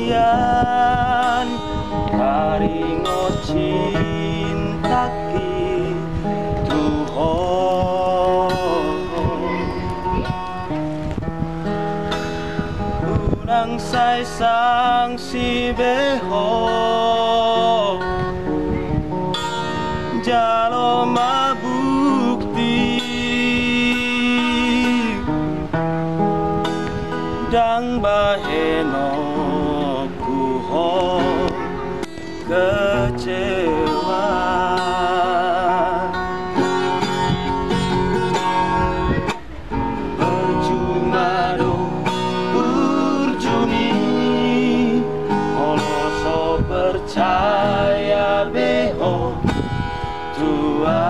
bahagian paringo cinta unang saysang si beho jalo mabukti dang baheno kuho kecewa percuma do burjuni oloso percaya beho tua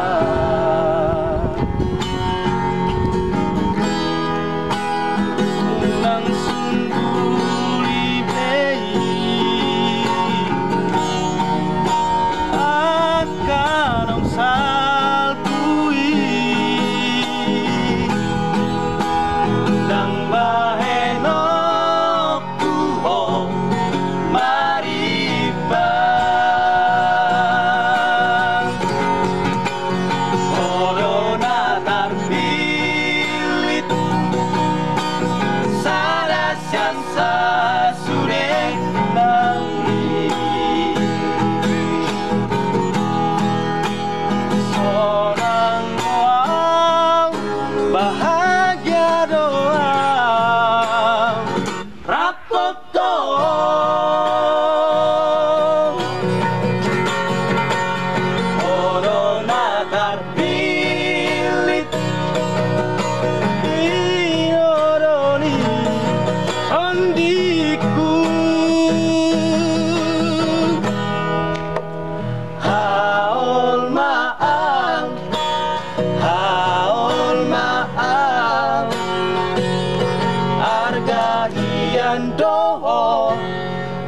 doho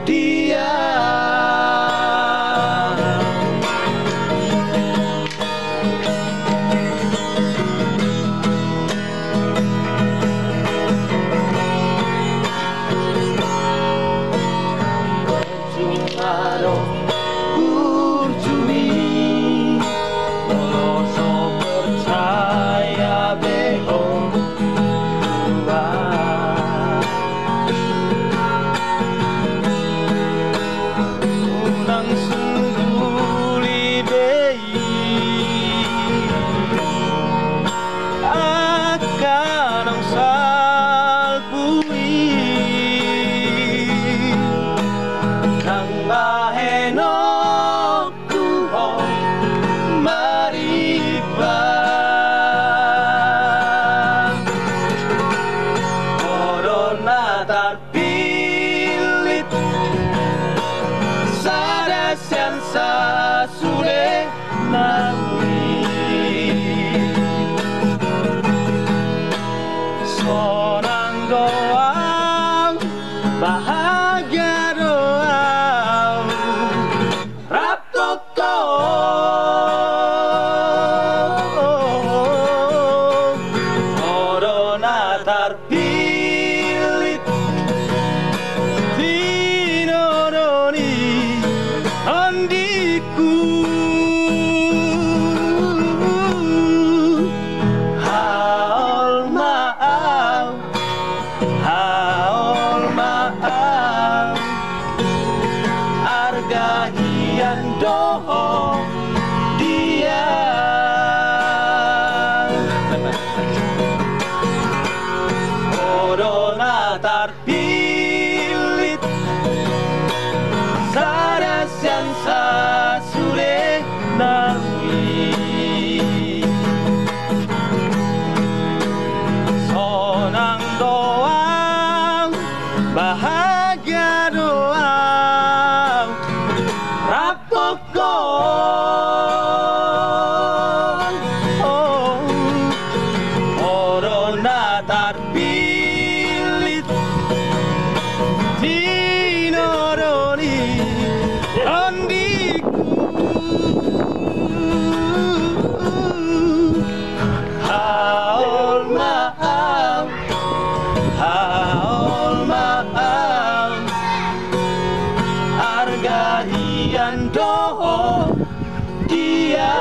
dia percuma burjuni oloso percaya beho pilit sada siansa sude nawi sonang doang bahagia doang raptoko corona tarpilit andiku haul maaf arga hian doho dia corona tarpilit sada siansa sude nawi sonang doang bahagia doang rapoko corona tarpilit impian doa dia.